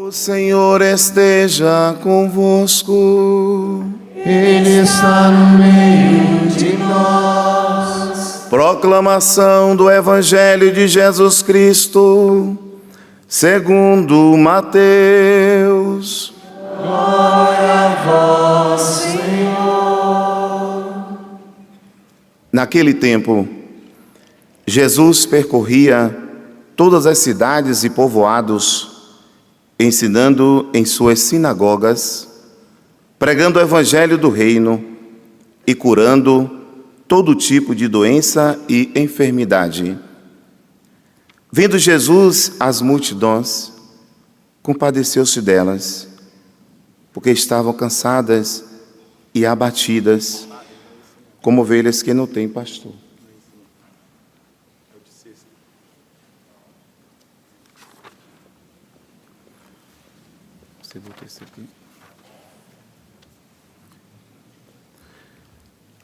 O Senhor esteja convosco. Ele está no meio de nós. Proclamação do Evangelho de Jesus Cristo, segundo Mateus. Glória a vós, Senhor. Naquele tempo, Jesus percorria todas as cidades e povoados, ensinando em suas sinagogas, pregando o evangelho do reino e curando todo tipo de doença e enfermidade. Vendo Jesus as multidões, compadeceu-se delas, porque estavam cansadas e abatidas, como ovelhas que não têm pastor. Você botou esse aqui?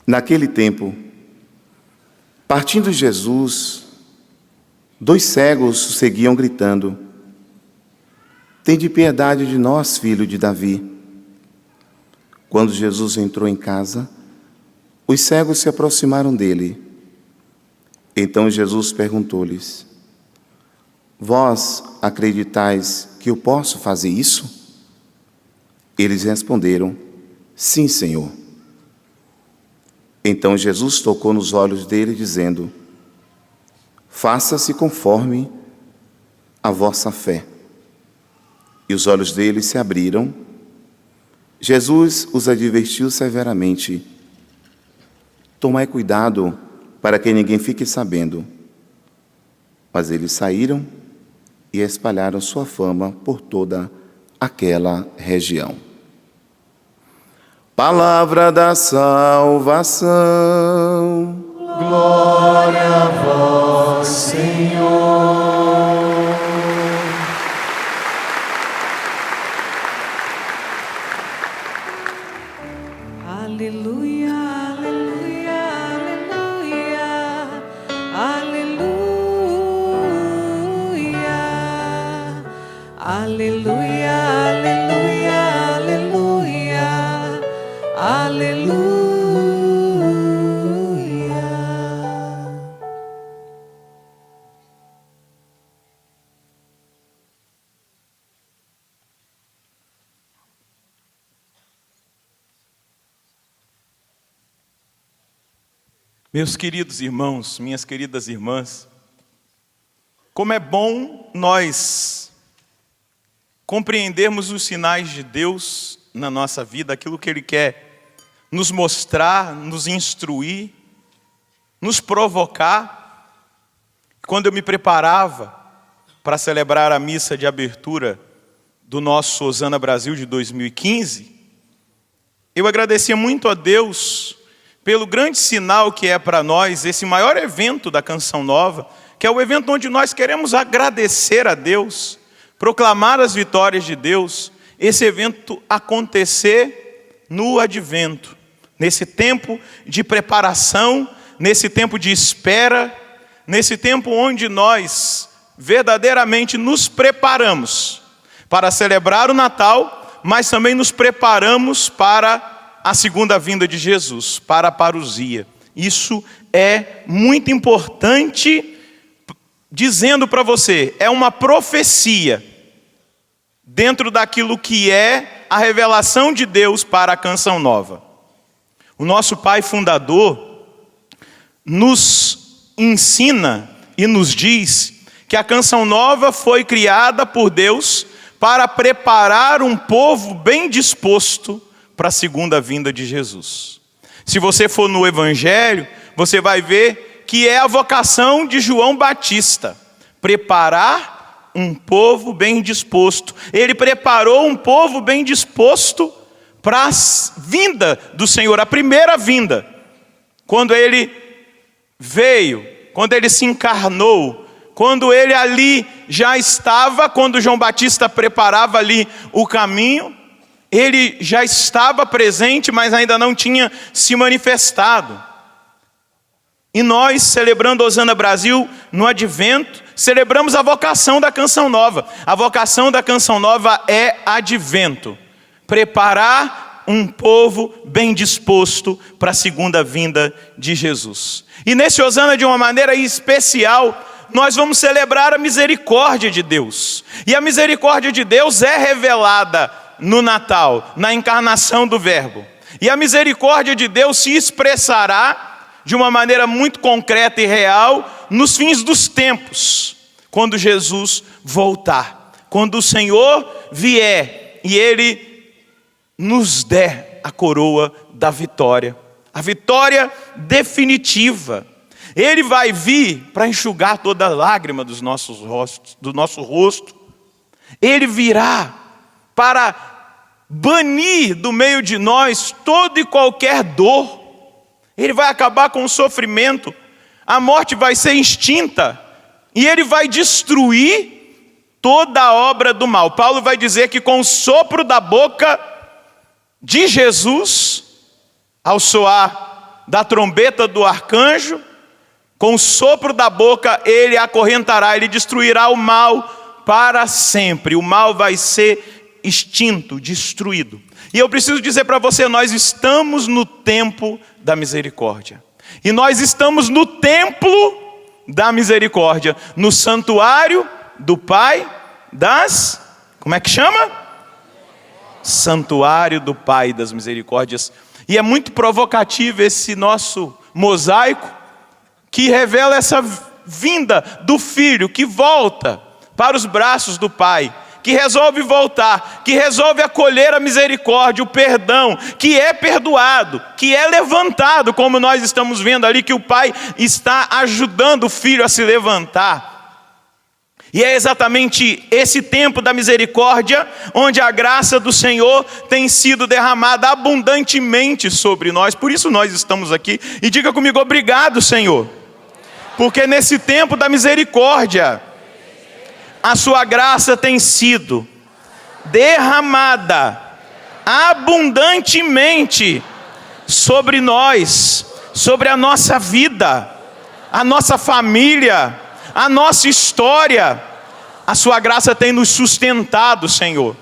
Naquele tempo, partindo Jesus, 2 cegos o seguiam gritando: "Tende piedade de nós, filho de Davi." Quando Jesus entrou em casa, os cegos se aproximaram dele. Então Jesus perguntou-lhes: "Vós acreditais que eu posso fazer isso?" Eles responderam: "Sim, Senhor." Então Jesus tocou nos olhos dele, dizendo: "Faça-se conforme a vossa fé." E os olhos dele se abriram. Jesus os advertiu severamente: "Tomai cuidado para que ninguém fique sabendo." Mas eles saíram e espalharam sua fama por toda aquela região. Palavra da salvação. Glória a vós, Senhor. Aleluia, aleluia, aleluia, aleluia, aleluia, aleluia, aleluia, aleluia. Meus queridos irmãos, minhas queridas irmãs, como é bom nós compreendermos os sinais de Deus na nossa vida, aquilo que Ele quer nos mostrar, nos instruir, nos provocar. Quando eu me preparava para celebrar a missa de abertura do nosso Hosana Brasil de 2015, eu agradecia muito a Deus pelo grande sinal que é para nós esse maior evento da Canção Nova, que é o evento onde nós queremos agradecer a Deus, proclamar as vitórias de Deus, esse evento acontecer no Advento, nesse tempo de preparação, nesse tempo de espera, nesse tempo onde nós verdadeiramente nos preparamos para celebrar o Natal, mas também nos preparamos para a segunda vinda de Jesus, para a parousia. Isso é muito importante, dizendo para você, é uma profecia dentro daquilo que é a revelação de Deus para a Canção Nova. O nosso Pai Fundador nos ensina e nos diz que a Canção Nova foi criada por Deus para preparar um povo bem disposto para a segunda vinda de Jesus. Se você for no Evangelho, você vai ver que é a vocação de João Batista, preparar um povo bem disposto. Ele preparou um povo bem disposto para a vinda do Senhor, a primeira vinda. Quando Ele veio, quando Ele se encarnou, quando Ele ali já estava, quando João Batista preparava ali o caminho, Ele já estava presente, mas ainda não tinha se manifestado. E nós, celebrando Hosana Brasil no Advento, celebramos a vocação da Canção Nova. A vocação da Canção Nova é Advento. Preparar um povo bem disposto para a segunda vinda de Jesus. E nesse Hosana, de uma maneira especial, nós vamos celebrar a misericórdia de Deus. E a misericórdia de Deus é revelada no Natal, na encarnação do Verbo. E a misericórdia de Deus se expressará de uma maneira muito concreta e real nos fins dos tempos, quando Jesus voltar, quando o Senhor vier e Ele nos der a coroa da vitória, a vitória definitiva. Ele vai vir para enxugar toda lágrima dos nossos rostos, do nosso rosto. Ele virá para banir do meio de nós toda e qualquer dor. Ele vai acabar com o sofrimento, a morte vai ser extinta, e Ele vai destruir toda a obra do mal. Paulo vai dizer que com o sopro da boca de Jesus, ao soar da trombeta do arcanjo, com o sopro da boca Ele acorrentará, Ele destruirá o mal para sempre. O mal vai ser extinto, destruído. E eu preciso dizer para você, nós estamos no tempo da misericórdia. E nós estamos no templo da misericórdia, no santuário do Pai das... Como é que chama? Santuário do Pai das misericórdias. E é muito provocativo esse nosso mosaico, que revela essa vinda do Filho, que volta para os braços do Pai, que resolve voltar, que resolve acolher a misericórdia, o perdão, que é perdoado, que é levantado, como nós estamos vendo ali, que o Pai está ajudando o Filho a se levantar. E é exatamente esse tempo da misericórdia, onde a graça do Senhor tem sido derramada abundantemente sobre nós. Por isso nós estamos aqui. E diga comigo, obrigado, Senhor. Porque nesse tempo da misericórdia, a sua graça tem sido derramada abundantemente sobre nós, sobre a nossa vida, a nossa família, a nossa história. A sua graça tem nos sustentado, Senhor.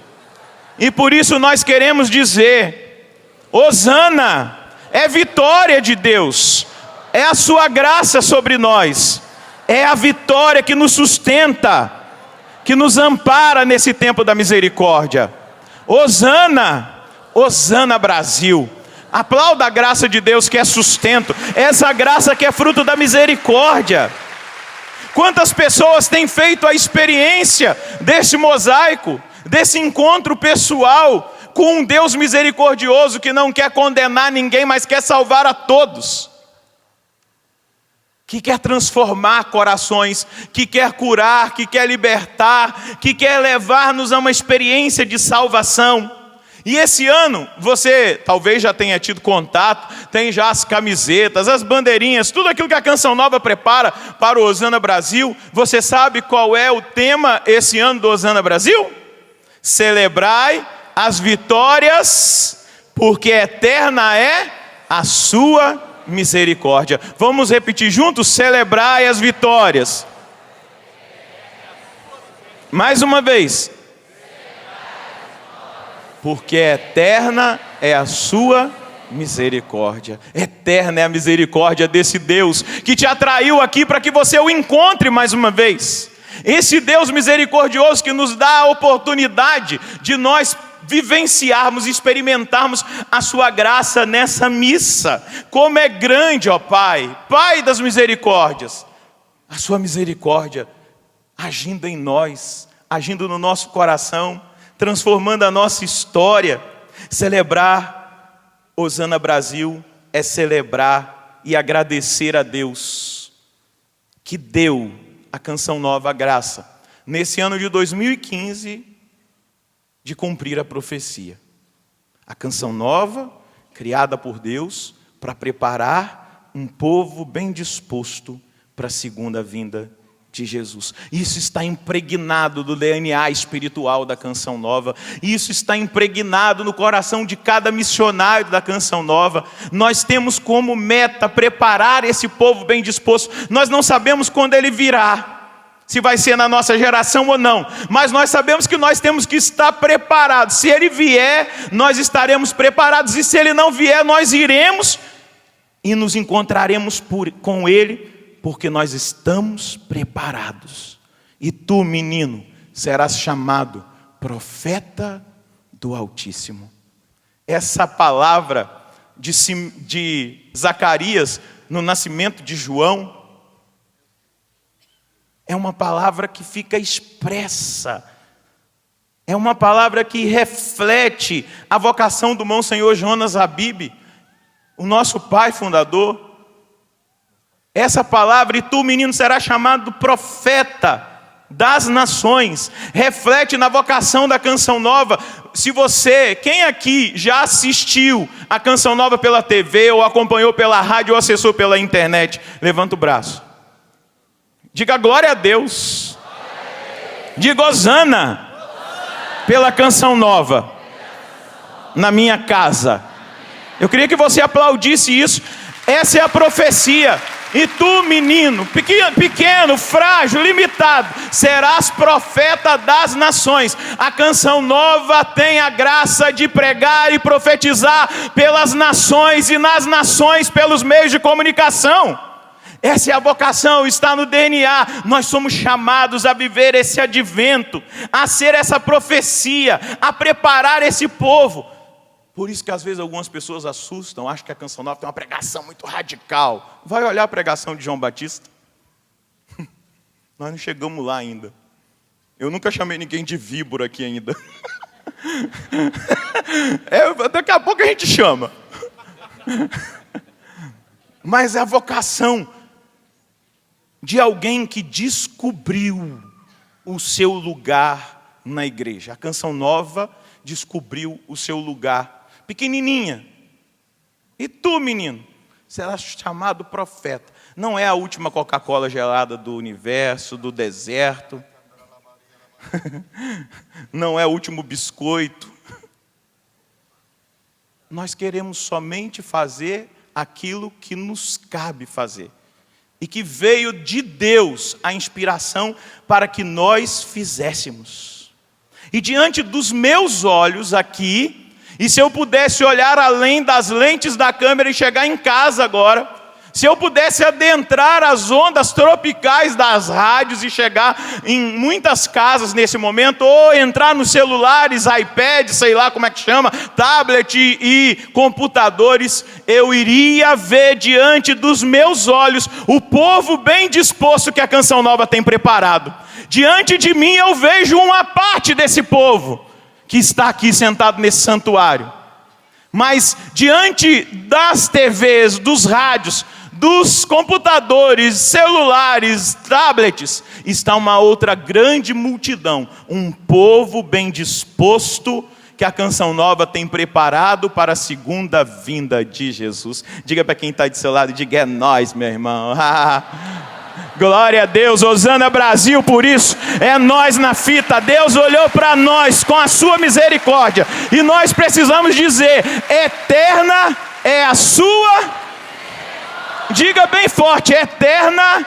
E por isso nós queremos dizer, Hosana, é vitória de Deus, é a sua graça sobre nós, é a vitória que nos sustenta, que nos ampara nesse tempo da misericórdia. Hosana, Hosana Brasil. Aplauda a graça de Deus que é sustento, essa graça que é fruto da misericórdia. Quantas pessoas têm feito a experiência desse mosaico, desse encontro pessoal com um Deus misericordioso que não quer condenar ninguém, mas quer salvar a todos, que quer transformar corações, que quer curar, que quer libertar, que quer levar-nos a uma experiência de salvação. E esse ano, você talvez já tenha tido contato, tem já as camisetas, as bandeirinhas, tudo aquilo que a Canção Nova prepara para o Hosana Brasil. Você sabe qual é o tema esse ano do Hosana Brasil? Celebrai as vitórias, porque eterna é a sua misericórdia. Vamos repetir juntos? Celebrai as vitórias. Mais uma vez. Porque eterna é a sua misericórdia. Eterna é a misericórdia desse Deus que te atraiu aqui para que você o encontre mais uma vez. Esse Deus misericordioso que nos dá a oportunidade de nós vivenciarmos, experimentarmos a sua graça nessa missa. Como é grande, ó Pai, Pai das misericórdias, a sua misericórdia agindo em nós, agindo no nosso coração, transformando a nossa história. Celebrar Hosana Brasil é celebrar e agradecer a Deus que deu a Canção Nova a graça, nesse ano de 2015, de cumprir a profecia. A Canção Nova, criada por Deus para preparar um povo bem disposto para a segunda vinda de Jesus. Isso está impregnado do DNA espiritual da Canção Nova. Isso está impregnado no coração de cada missionário da Canção Nova. Nós temos como meta preparar esse povo bem disposto. Nós não sabemos quando ele virá, se vai ser na nossa geração ou não, mas nós sabemos que nós temos que estar preparados. Se ele vier, nós estaremos preparados, e se ele não vier, nós iremos e nos encontraremos com ele, porque nós estamos preparados. E tu, menino, serás chamado profeta do Altíssimo. Essa palavra de Zacarias no nascimento de João é uma palavra que fica expressa. É uma palavra que reflete a vocação do Monsenhor Jonas Habib, o nosso pai fundador. Essa palavra, e tu, menino, será chamado profeta das nações, reflete na vocação da Canção Nova. Quem aqui já assistiu a Canção Nova pela TV, ou acompanhou pela rádio, ou acessou pela internet? Levanta o braço. Diga glória a Deus. Diga hosana pela Canção Nova na minha casa. Eu queria que você aplaudisse isso. Essa é a profecia. E tu, menino, pequeno, frágil, limitado, serás profeta das nações. A Canção Nova tem a graça de pregar e profetizar pelas nações, e nas nações pelos meios de comunicação. Essa é a vocação, está no DNA. Nós somos chamados a viver esse advento, a ser essa profecia, a preparar esse povo. Por isso que às vezes algumas pessoas assustam, acham que a Canção Nova tem uma pregação muito radical. Vai olhar a pregação de João Batista. Nós não chegamos lá ainda. Eu nunca chamei ninguém de víbora aqui ainda. Daqui a pouco a gente chama. Mas é a vocação de alguém que descobriu o seu lugar na igreja. A Canção Nova descobriu o seu lugar. Pequenininha. E tu, menino, será chamado profeta. Não é a última Coca-Cola gelada do universo, do deserto. Não é o último biscoito. Nós queremos somente fazer aquilo que nos cabe fazer. E que veio de Deus a inspiração para que nós fizéssemos. E diante dos meus olhos aqui, e se eu pudesse olhar além das lentes da câmera e chegar em casa agora, se eu pudesse adentrar as ondas tropicais das rádios e chegar em muitas casas nesse momento, ou entrar nos celulares, iPad, sei lá como é que chama, tablet e computadores, eu iria ver diante dos meus olhos o povo bem disposto que a Canção Nova tem preparado. Diante de mim eu vejo uma parte desse povo que está aqui sentado nesse santuário. Mas diante das TVs, dos rádios, dos computadores, celulares, tablets, está uma outra grande multidão, um povo bem disposto que a Canção Nova tem preparado para a segunda vinda de Jesus. Diga para quem está do seu lado, diga: é nós, meu irmão. Glória a Deus, hosana Brasil, por isso é nós na fita. Deus olhou para nós com a sua misericórdia, e nós precisamos dizer: eterna é a sua. Diga bem forte: eterna.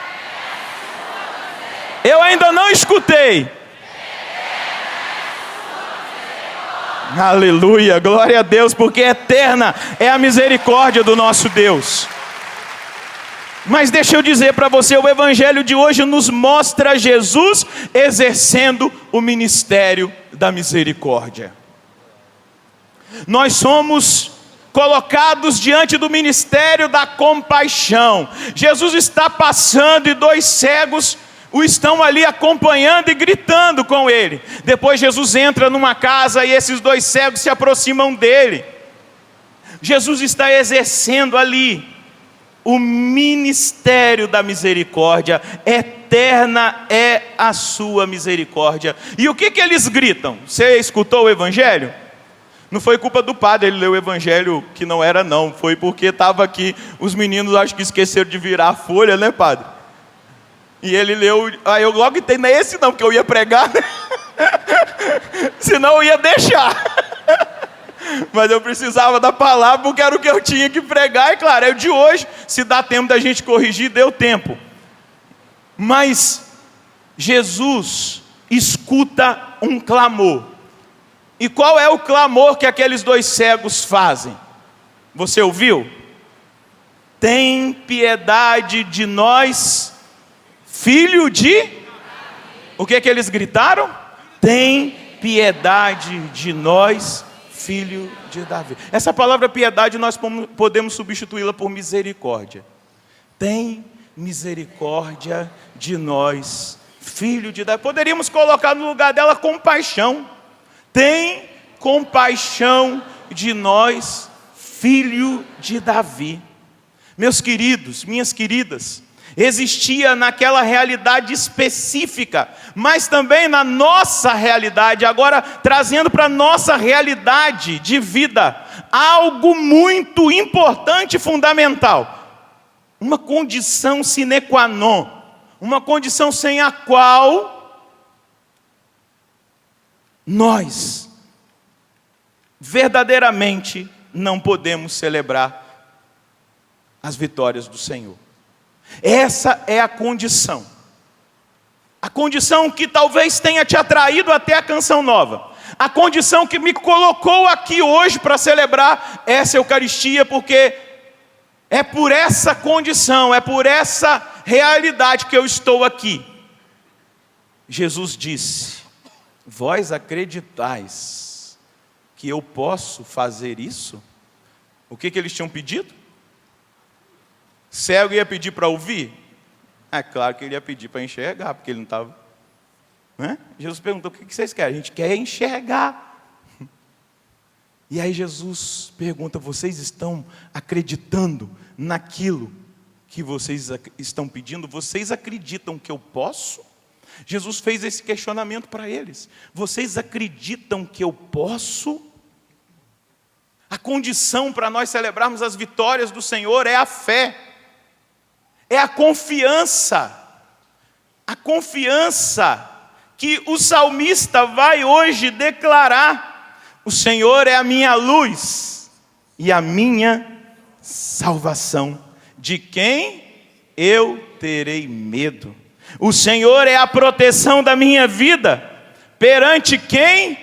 Eu ainda não escutei. Aleluia, glória a Deus, porque eterna é a misericórdia do nosso Deus. Mas deixa eu dizer para você, o evangelho de hoje nos mostra Jesus exercendo o ministério da misericórdia. Nós somos colocados diante do ministério da compaixão. Jesus está passando e 2 cegos o estão ali acompanhando e gritando com ele. Depois Jesus entra numa casa e esses 2 cegos se aproximam dele. Jesus está exercendo ali o ministério da misericórdia. Eterna é a sua misericórdia. E o que eles gritam? Você escutou o evangelho? Não foi culpa do padre, ele leu o evangelho que não era não. Foi porque estava aqui, os meninos acho que esqueceram de virar a folha, né, padre? E ele leu, aí eu logo entendi, não é esse não, porque eu ia pregar, né? Senão eu ia deixar. Mas eu precisava da palavra, porque era o que eu tinha que pregar. E claro, é o de hoje, se dá tempo da gente corrigir, deu tempo. Mas Jesus escuta um clamor. E qual é o clamor que aqueles dois cegos fazem? Você ouviu? Tem piedade de nós, filho de... O que que eles gritaram? Tem piedade de nós, filho de Davi. Essa palavra piedade nós podemos substituí-la por misericórdia. Tem misericórdia de nós, filho de Davi. Poderíamos colocar no lugar dela compaixão. Tem compaixão de nós, filho de Davi. Meus queridos, minhas queridas, existia naquela realidade específica, mas também na nossa realidade, agora trazendo para a nossa realidade de vida, algo muito importante e fundamental. Uma condição sine qua non, uma condição sem a qual nós verdadeiramente não podemos celebrar as vitórias do Senhor. Essa é a condição que talvez tenha te atraído até a canção nova, a condição que me colocou aqui hoje para celebrar essa Eucaristia, porque é por essa condição, é por essa realidade que eu estou aqui. Jesus disse: vós acreditais que eu posso fazer isso? O que eles tinham pedido? Cego ia pedir para ouvir? É claro que ele ia pedir para enxergar, porque ele não estava. Né? Jesus perguntou: o que vocês querem? A gente quer enxergar. E aí Jesus pergunta: vocês estão acreditando naquilo que vocês estão pedindo? Vocês acreditam que eu posso? Jesus fez esse questionamento para eles. Vocês acreditam que eu posso? A condição para nós celebrarmos as vitórias do Senhor é a fé. É a confiança que o salmista vai hoje declarar: o Senhor é a minha luz e a minha salvação, de quem eu terei medo? O Senhor é a proteção da minha vida, perante quem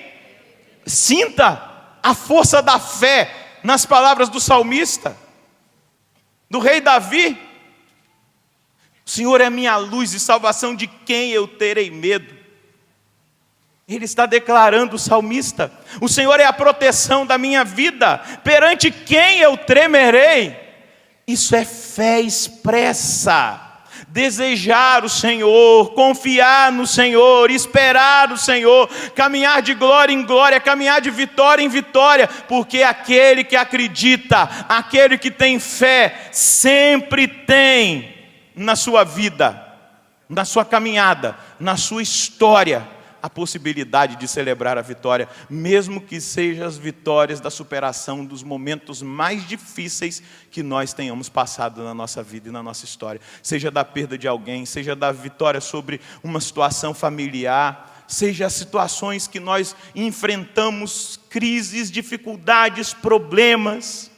sinta a força da fé, nas palavras do salmista, do rei Davi. O Senhor é minha luz e salvação, de quem eu terei medo? Ele está declarando, o salmista: o Senhor é a proteção da minha vida, perante quem eu tremerei? Isso é fé expressa. Desejar o Senhor, confiar no Senhor, esperar o Senhor, caminhar de glória em glória, caminhar de vitória em vitória, porque aquele que acredita, aquele que tem fé, sempre tem na sua vida, na sua caminhada, na sua história, a possibilidade de celebrar a vitória, mesmo que sejam as vitórias da superação dos momentos mais difíceis que nós tenhamos passado na nossa vida e na nossa história. Seja da perda de alguém, seja da vitória sobre uma situação familiar, seja as situações que nós enfrentamos, crises, dificuldades, problemas.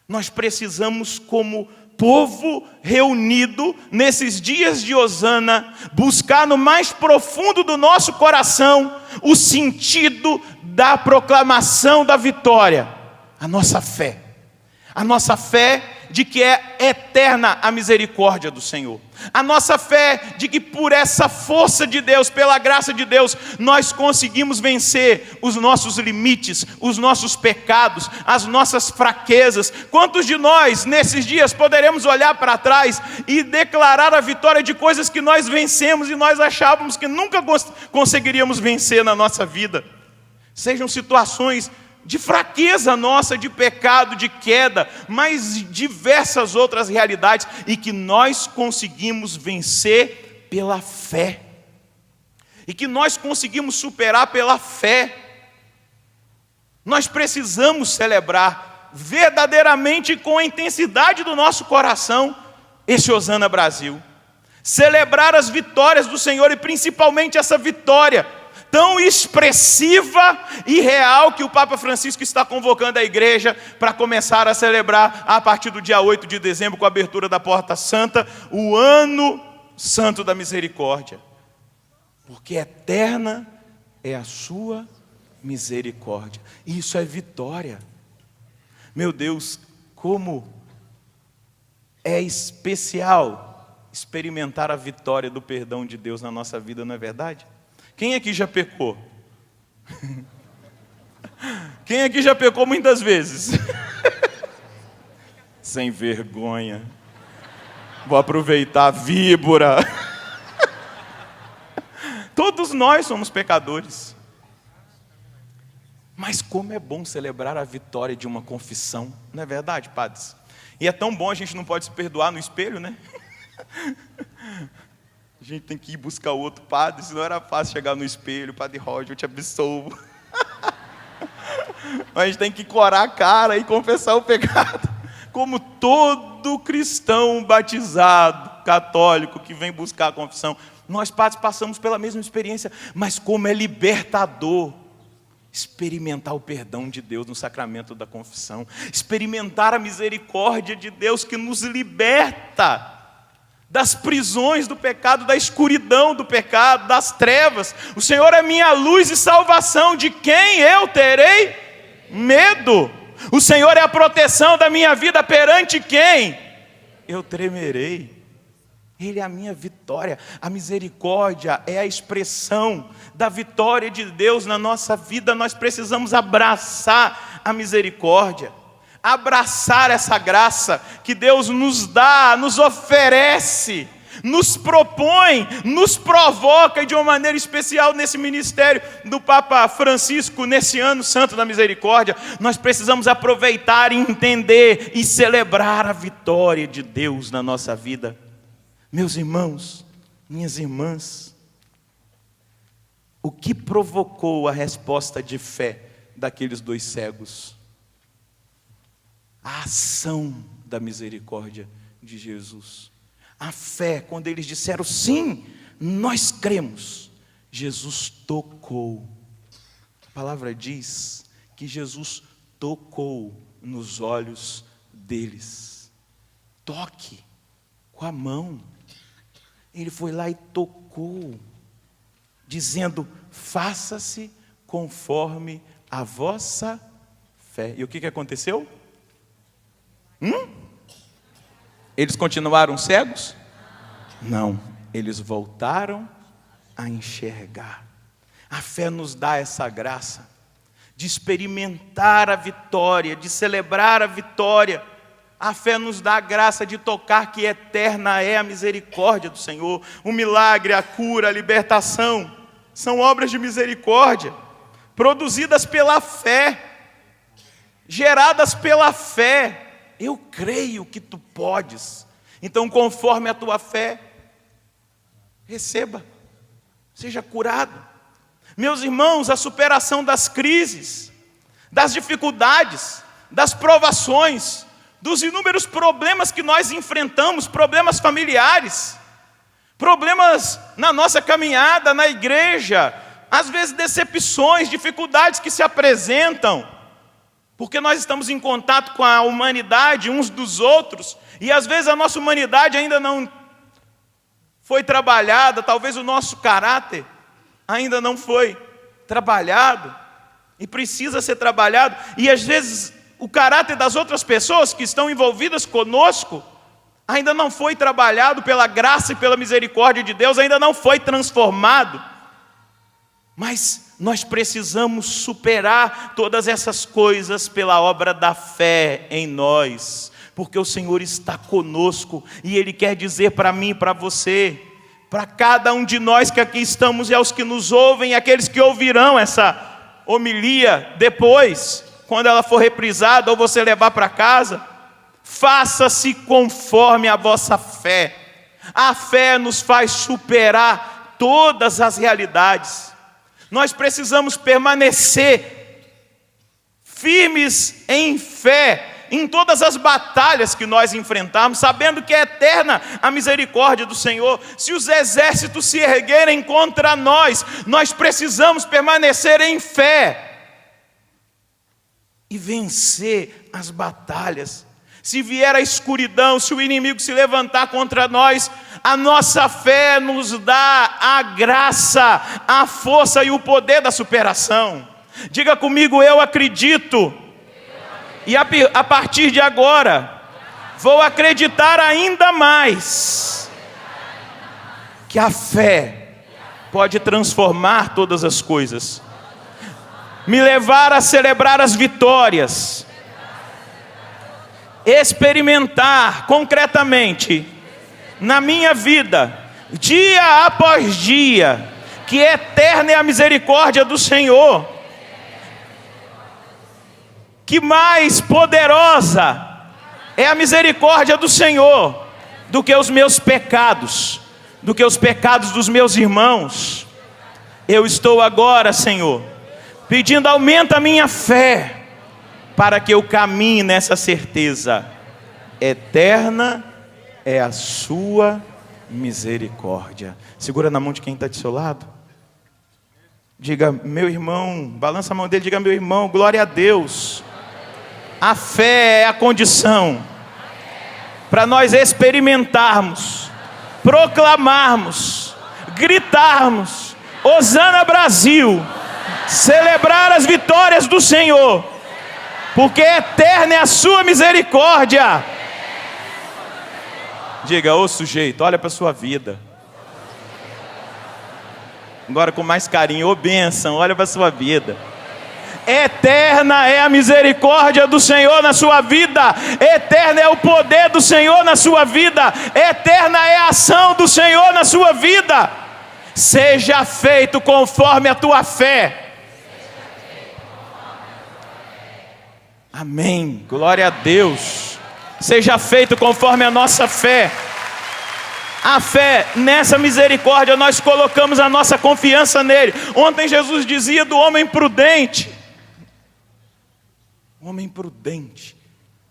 Nós precisamos, como povo reunido nesses dias de Hosana, buscar no mais profundo do nosso coração o sentido da proclamação da vitória. A nossa fé de que é eterna a misericórdia do Senhor. A nossa fé de que por essa força de Deus, pela graça de Deus, nós conseguimos vencer os nossos limites, os nossos pecados, as nossas fraquezas. Quantos de nós, nesses dias, poderemos olhar para trás e declarar a vitória de coisas que nós vencemos e nós achávamos que nunca conseguiríamos vencer na nossa vida? Sejam situações de fraqueza nossa, de pecado, de queda, mas diversas outras realidades, e que nós conseguimos vencer pela fé, e que nós conseguimos superar pela fé. Nós precisamos celebrar verdadeiramente, com a intensidade do nosso coração, esse Hosana Brasil. Celebrar as vitórias do Senhor e principalmente essa vitória tão expressiva e real que o Papa Francisco está convocando a igreja para começar a celebrar a partir do dia 8 de dezembro, com a abertura da Porta Santa, o Ano Santo da Misericórdia. Porque eterna é a sua misericórdia. Isso é vitória. Meu Deus, como é especial experimentar a vitória do perdão de Deus na nossa vida, não é verdade? Quem aqui já pecou? Quem aqui já pecou muitas vezes? Sem vergonha. Vou aproveitar a víbora. Todos nós somos pecadores. Mas como é bom celebrar a vitória de uma confissão, não é verdade, padres? E é tão bom, a gente não pode se perdoar no espelho, né? A gente tem que ir buscar outro padre, senão era fácil chegar no espelho, Padre Roger, eu te absolvo. Mas a gente tem que corar a cara e confessar o pecado. Como todo cristão batizado, católico, que vem buscar a confissão, nós padres passamos pela mesma experiência, mas como é libertador experimentar o perdão de Deus no sacramento da confissão, experimentar a misericórdia de Deus que nos liberta das prisões do pecado, da escuridão do pecado, das trevas. O Senhor é minha luz e salvação, de quem eu terei medo? O Senhor é a proteção da minha vida, perante quem eu tremerei? Ele é a minha vitória. A misericórdia é a expressão da vitória de Deus na nossa vida. Nós precisamos abraçar a misericórdia, abraçar essa graça que Deus nos dá, nos oferece, nos propõe, nos provoca, e de uma maneira especial nesse ministério do Papa Francisco, nesse Ano Santo da Misericórdia, nós precisamos aproveitar, entender e celebrar a vitória de Deus na nossa vida. Meus irmãos, minhas irmãs, o que provocou a resposta de fé daqueles dois cegos? A ação da misericórdia de Jesus. A fé, quando eles disseram sim, nós cremos, Jesus tocou. A palavra diz que Jesus tocou nos olhos deles. Toque com a mão. Ele foi lá e tocou, dizendo: faça-se conforme a vossa fé. E o que aconteceu? Eles continuaram cegos? Não, eles voltaram a enxergar. A fé nos dá essa graça de experimentar a vitória, de celebrar a vitória. A fé nos dá a graça de tocar que eterna é a misericórdia do Senhor. O milagre, a cura, a libertação são obras de misericórdia, produzidas pela fé, geradas pela fé. Eu creio que tu podes. Então, conforme a tua fé, receba, seja curado. Meus irmãos, a superação das crises, das dificuldades, das provações, dos inúmeros problemas que nós enfrentamos, problemas familiares, problemas na nossa caminhada na igreja, às vezes decepções, dificuldades que se apresentam, porque nós estamos em contato com a humanidade uns dos outros, e às vezes a nossa humanidade ainda não foi trabalhada, talvez o nosso caráter ainda não foi trabalhado, e precisa ser trabalhado, e às vezes o caráter das outras pessoas que estão envolvidas conosco ainda não foi trabalhado pela graça e pela misericórdia de Deus, ainda não foi transformado. Mas nós precisamos superar todas essas coisas pela obra da fé em nós, porque o Senhor está conosco e Ele quer dizer para mim e para você, para cada um de nós que aqui estamos e aos que nos ouvem, e aqueles que ouvirão essa homilia depois, quando ela for reprisada ou você levar para casa: faça-se conforme a vossa fé. A fé nos faz superar todas as realidades. Nós precisamos permanecer firmes em fé, em todas as batalhas que nós enfrentarmos, sabendo que é eterna a misericórdia do Senhor. Se os exércitos se erguerem contra nós, nós precisamos permanecer em fé e vencer as batalhas. Se vier a escuridão, se o inimigo se levantar contra nós, a nossa fé nos dá a graça, a força e o poder da superação. Diga comigo: eu acredito. E a partir de agora, vou acreditar ainda mais que a fé pode transformar todas as coisas, me levar a celebrar as vitórias, experimentar concretamente na minha vida, dia após dia, que eterna é a misericórdia do Senhor, que mais poderosa é a misericórdia do Senhor do que os meus pecados, do que os pecados dos meus irmãos. Eu estou agora, Senhor, pedindo: aumenta a minha fé, para que eu caminhe nessa certeza: eterna é a sua misericórdia. Segura na mão de quem está do seu lado. Diga: meu irmão, balança a mão dele, diga: meu irmão, glória a Deus. A fé é a condição para nós experimentarmos, proclamarmos, gritarmos: Hosana Brasil, celebrar as vitórias do Senhor, porque eterna é a sua misericórdia. Diga: ô sujeito, olha para a sua vida. Agora com mais carinho: ô bênção, olha para a sua vida. Eterna é a misericórdia do Senhor na sua vida, eterno é o poder do Senhor na sua vida, eterna é a ação do Senhor na sua vida. Seja feito conforme a tua fé. Amém, glória a Deus. Seja feito conforme a nossa fé. A fé, nessa misericórdia, nós colocamos a nossa confiança nele. Ontem Jesus dizia do homem prudente. O homem prudente,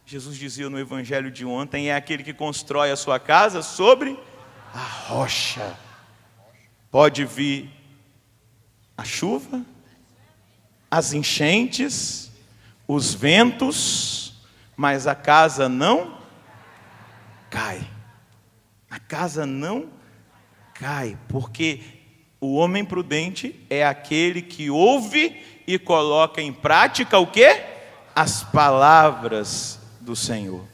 Jesus dizia no evangelho de ontem, é aquele que constrói a sua casa sobre a rocha. Pode vir a chuva, as enchentes, os ventos, mas a casa não cai. A casa não cai, porque o homem prudente é aquele que ouve e coloca em prática o quê? As palavras do Senhor.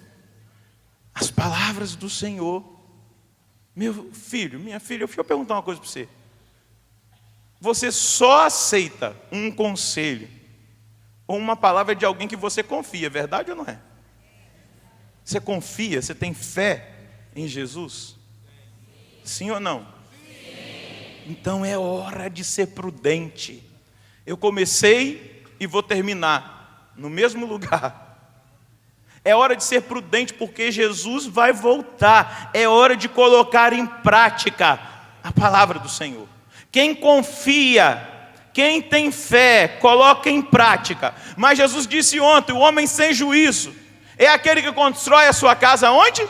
As palavras do Senhor. Meu filho, minha filha, deixa eu perguntar uma coisa para você. Você só aceita um conselho ou uma palavra de alguém que você confia, verdade ou não é? Você confia, você tem fé em Jesus? Sim ou não? Sim. Então é hora de ser prudente. Eu comecei e vou terminar no mesmo lugar. É hora de ser prudente, porque Jesus vai voltar. É hora de colocar em prática a palavra do Senhor. Quem confia, quem tem fé, coloca em prática. Mas Jesus disse ontem: o homem sem juízo é aquele que constrói a sua casa onde?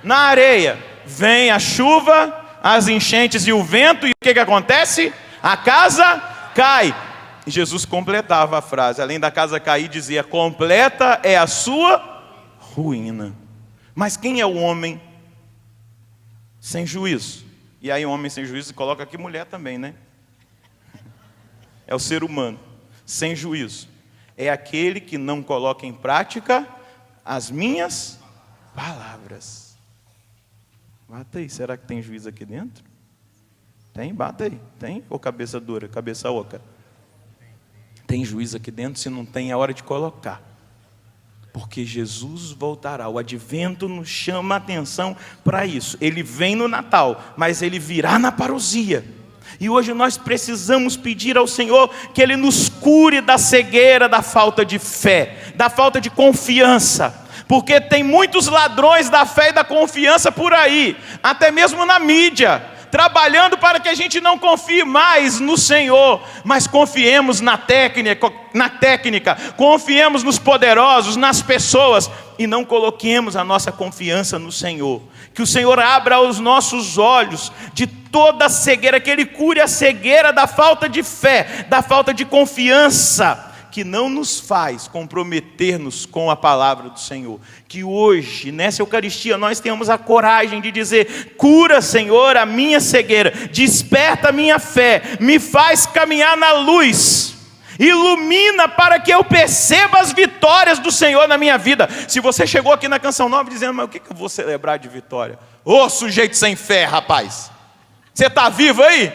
Na areia. Vem a chuva, as enchentes e o vento, e o que acontece? A casa cai. E Jesus completava a frase, além da casa cair, dizia: completa é a sua ruína. Mas quem é o homem sem juízo? E aí, homem sem juízo, coloca aqui mulher também, né? É o ser humano sem juízo. É aquele que não coloca em prática as minhas palavras. Bata aí, será que tem juízo aqui dentro? Tem? Bata aí. Tem? Ou cabeça dura, cabeça oca? Tem juízo aqui dentro? Se não tem, é hora de colocar. Porque Jesus voltará. O advento nos chama a atenção para isso. Ele vem no Natal, mas ele virá na parousia. E hoje nós precisamos pedir ao Senhor que Ele nos cure da cegueira, da falta de fé, da falta de confiança. Porque tem muitos ladrões da fé e da confiança por aí, até mesmo na mídia. trabalhando para que a gente não confie mais no Senhor, mas confiemos na técnica, confiemos nos poderosos, nas pessoas, e não coloquemos a nossa confiança no Senhor. Que o Senhor abra os nossos olhos de toda a cegueira, que Ele cure a cegueira da falta de fé, da falta de confiança, que não nos faz comprometer-nos com a palavra do Senhor. Que hoje, nessa Eucaristia, nós tenhamos a coragem de dizer: cura, Senhor, a minha cegueira, desperta a minha fé, me faz caminhar na luz, ilumina para que eu perceba as vitórias do Senhor na minha vida. Se você chegou aqui na Canção Nova dizendo: mas o que eu vou celebrar de vitória? Ô sujeito sem fé, rapaz, você está vivo aí?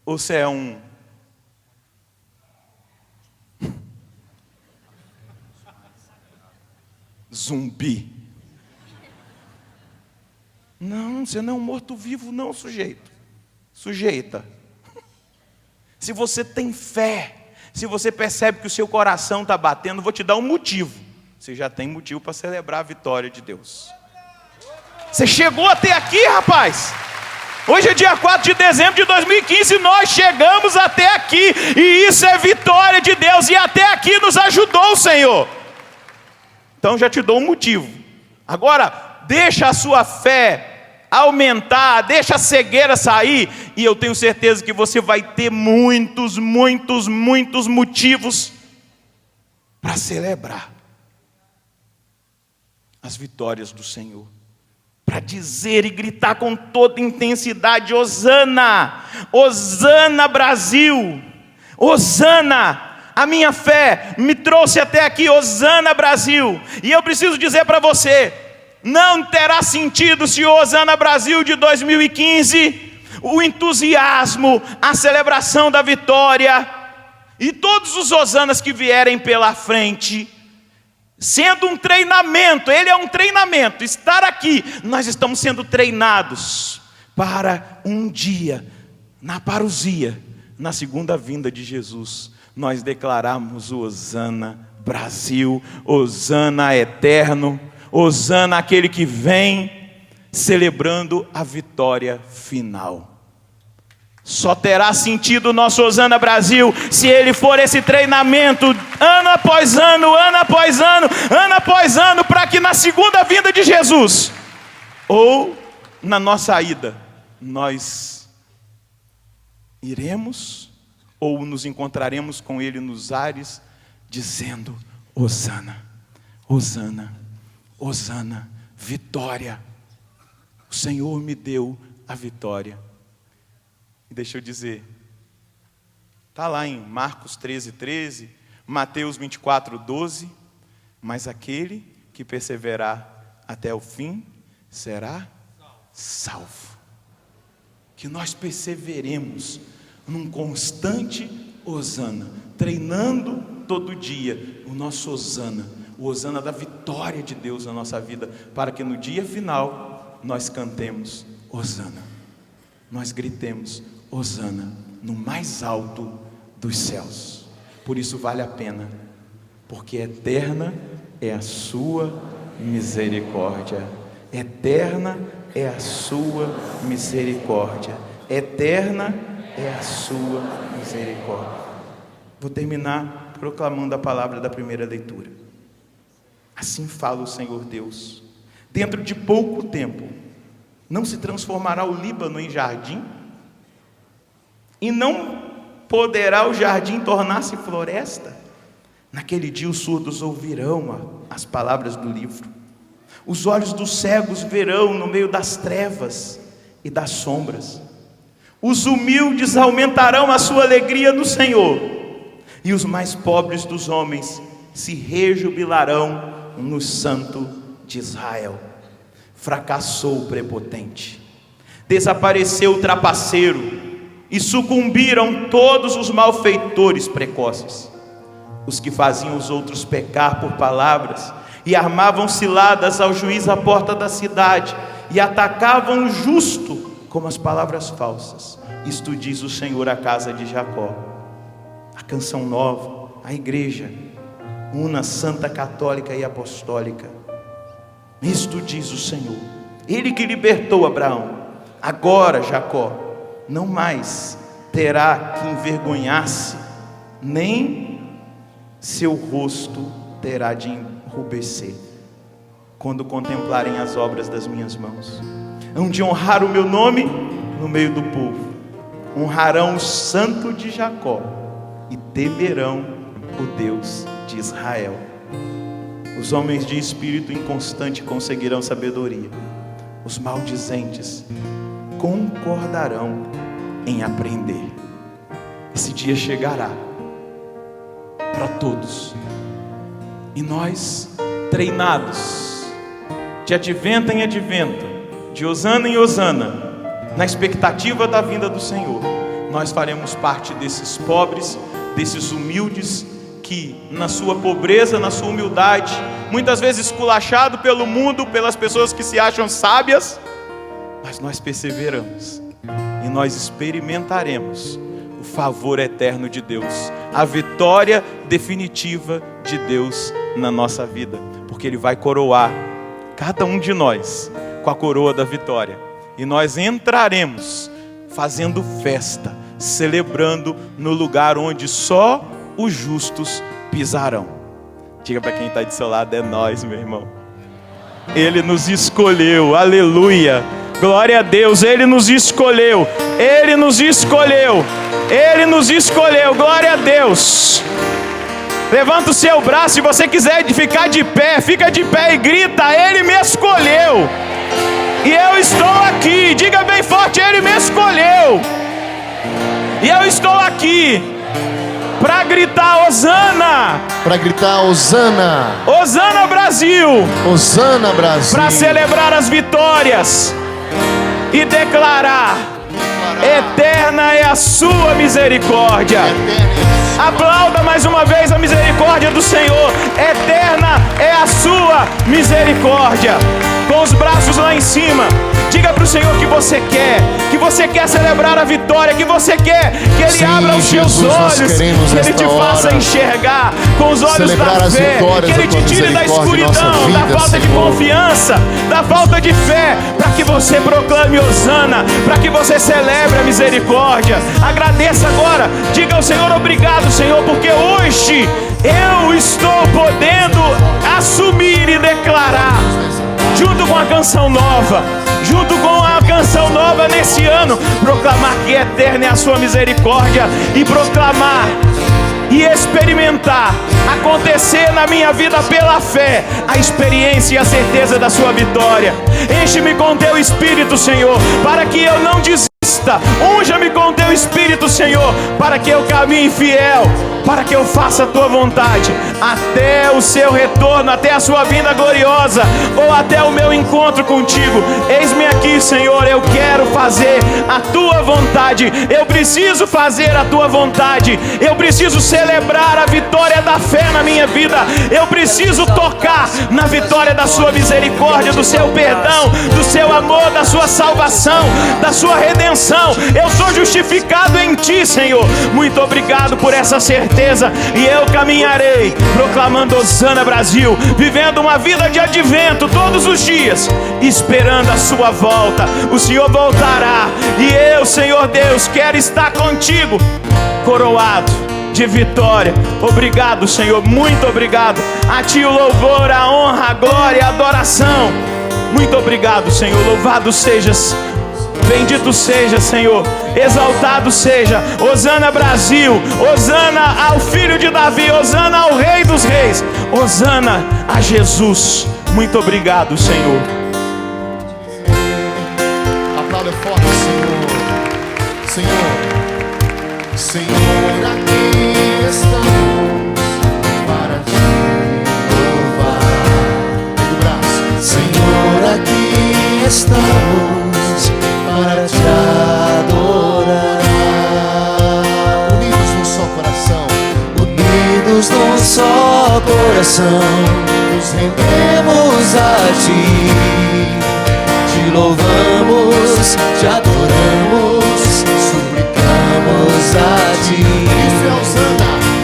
Ou você é um zumbi? Não, você não é um morto-vivo não, sujeita. Se você tem fé, se você percebe que o seu coração está batendo, vou te dar um motivo. Você já tem motivo para celebrar a vitória de Deus. Você chegou até aqui, rapaz. Hoje é dia 4 de dezembro de 2015, nós chegamos até aqui, e isso é vitória de Deus, e até aqui nos ajudou o Senhor. Então já te dou um motivo. Agora, deixa a sua fé aumentar, deixa a cegueira sair, e eu tenho certeza que você vai ter muitos motivos para celebrar as vitórias do Senhor, para dizer e gritar com toda intensidade: Hosana, Hosana Brasil, Hosana. A minha fé me trouxe até aqui, Hosana Brasil. E eu preciso dizer para você: não terá sentido se o Hosana Brasil de 2015, o entusiasmo, a celebração da vitória e todos os hosanas que vierem pela frente, sendo um treinamento, ele é um treinamento. Estar aqui, nós estamos sendo treinados para um dia, na parousia, na segunda vinda de Jesus, nós declaramos o Hosana Brasil, Hosana eterno, Hosana aquele que vem, celebrando a vitória final. Só terá sentido o nosso Hosana Brasil se ele for esse treinamento, ano após ano, ano após ano, ano após ano, para que na segunda vinda de Jesus, ou na nossa ida, nós iremos ou nos encontraremos com ele nos ares, dizendo: Hosana, Hosana, Hosana, vitória. O Senhor me deu a vitória. E deixa eu dizer, está lá em Marcos 13:13, Mateus 24:12, mas aquele que perseverar até o fim será salvo. Que nós perseveremos num constante Hosana, treinando todo dia o nosso Hosana, o Hosana da vitória de Deus na nossa vida, para que no dia final nós cantemos Hosana, nós gritemos Hosana no mais alto dos céus. Por isso vale a pena, porque eterna é a sua misericórdia, eterna é a sua misericórdia, eterna é a sua misericórdia. Vou terminar proclamando a palavra da primeira leitura. Assim fala o Senhor Deus: dentro de pouco tempo, não se transformará o Líbano em jardim? E não poderá o jardim tornar-se floresta? Naquele dia os surdos ouvirão as palavras do livro. Os olhos dos cegos verão no meio das trevas e das sombras. Os humildes aumentarão a sua alegria no Senhor, e os mais pobres dos homens se rejubilarão no Santo de Israel. Fracassou o prepotente, desapareceu o trapaceiro, e sucumbiram todos os malfeitores precoces. Os que faziam os outros pecar por palavras, e armavam ciladas ao juiz à porta da cidade, e atacavam o justo como as palavras falsas. Isto diz o Senhor à casa de Jacó. A Canção Nova, a igreja una santa, católica e apostólica. Isto diz o Senhor, Ele que libertou Abraão, Agora Jacó não mais terá que envergonhar-se, nem seu rosto terá de enrubescer, quando contemplarem as obras das minhas mãos. Hão de honrar o meu nome no meio do povo, honrarão o santo de Jacó e temerão o Deus de Israel. Os homens de espírito inconstante conseguirão sabedoria, os maldizentes concordarão em aprender. Esse dia chegará para todos, e nós, treinados de advento em advento, de hosana em hosana, na expectativa da vinda do Senhor, nós faremos parte desses pobres, desses humildes, que na sua pobreza, na sua humildade, muitas vezes esculachado pelo mundo, pelas pessoas que se acham sábias, mas nós perseveramos e nós experimentaremos o favor eterno de Deus, a vitória definitiva de Deus na nossa vida, porque Ele vai coroar cada um de nós com a coroa da vitória, e nós entraremos fazendo festa, celebrando no lugar onde só os justos pisarão. Diga para quem está do seu lado: é nós, meu irmão. Ele nos escolheu, aleluia, glória a Deus. Ele nos escolheu, Ele nos escolheu, Ele nos escolheu, glória a Deus. Levanta o seu braço, se você quiser ficar de pé, fica de pé e grita: Ele me escolheu, e eu estou aqui. Diga bem forte: Ele me escolheu, e eu estou aqui para gritar hosana. Para gritar hosana. Hosana Brasil. Hosana Brasil. Para celebrar as vitórias e declarar: eterna é a sua misericórdia. Aplauda mais uma vez a misericórdia do Senhor. Eterna é a sua misericórdia. Com os braços lá em cima, diga para o Senhor que você quer celebrar a vitória, que você quer que Ele abra os seus olhos, que Ele te faça enxergar com os olhos da fé, que Ele te tire da escuridão, da falta de confiança, da falta de fé, para que você proclame hosana, para que você celebre a misericórdia. Agradeça agora, diga ao Senhor: obrigado, Senhor, porque hoje eu estou podendo assumir e declarar, junto com a canção nova, nesse ano, proclamar que eterna é a sua misericórdia, e proclamar e experimentar, acontecer na minha vida pela fé, a experiência e a certeza da sua vitória. Enche-me com teu Espírito, Senhor, para que eu não desista. Unja-me com teu Espírito, Senhor, para que eu caminhe fiel, para que eu faça a tua vontade, até o seu retorno, até a sua vinda gloriosa, ou até o meu encontro contigo. Eis-me aqui, Senhor, eu quero fazer a tua vontade, eu preciso fazer a tua vontade, eu preciso celebrar a vitória da fé na minha vida, eu preciso tocar na vitória da sua misericórdia, do seu perdão, do seu amor, da sua salvação, da sua redenção. Eu sou justificado em ti, Senhor. Muito obrigado por essa certeza, e eu caminharei proclamando hosana Brasil, vivendo uma vida de advento todos os dias, esperando a sua volta. O Senhor voltará, e eu, Senhor Deus, quero estar contigo, coroado de vitória. Obrigado, Senhor, muito obrigado. A ti o louvor, a honra, a glória, a adoração. Muito obrigado, Senhor. Louvado sejas, bendito seja, Senhor, exaltado seja. Hosana Brasil, hosana ao Filho de Davi, hosana ao Rei dos Reis, hosana a Jesus. Muito obrigado, Senhor. Aplauda forte, Senhor. Senhor, Senhor, aqui estamos para te louvar. Pega o braço. Senhor, aqui estamos para te adorar. Unidos num só coração, unidos num só coração, nos rendemos a ti, te louvamos, te adoramos, suplicamos a ti.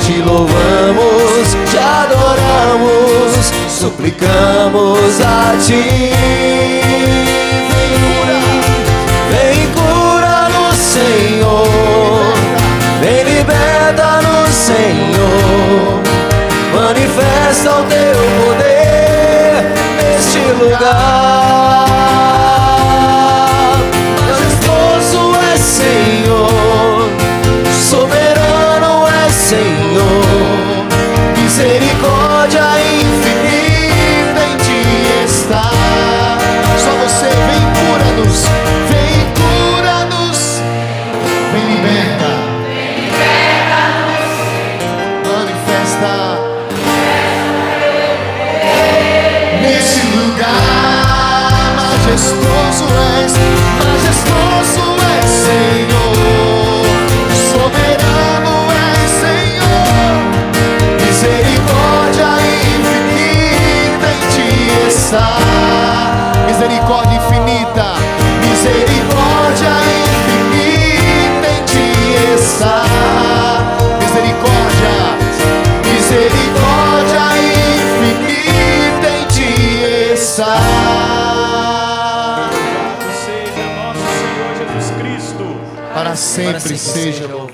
Te louvamos, te adoramos, suplicamos a ti. Vem manifesta o teu poder neste lugar. Majestoso é Senhor, soberano é Senhor, misericórdia infinita em ti está. Só você, vem cura-nos, vem cura-nos, vem liberta-nos, manifesta nesse lugar. Majestoso és Senhor, soberano és Senhor, misericórdia infinita em ti está. Misericórdia infinita, misericórdia infinita em ti está. Misericórdia, misericórdia infinita em ti está. Seja nosso Senhor Jesus Cristo. Para sempre seja louvado.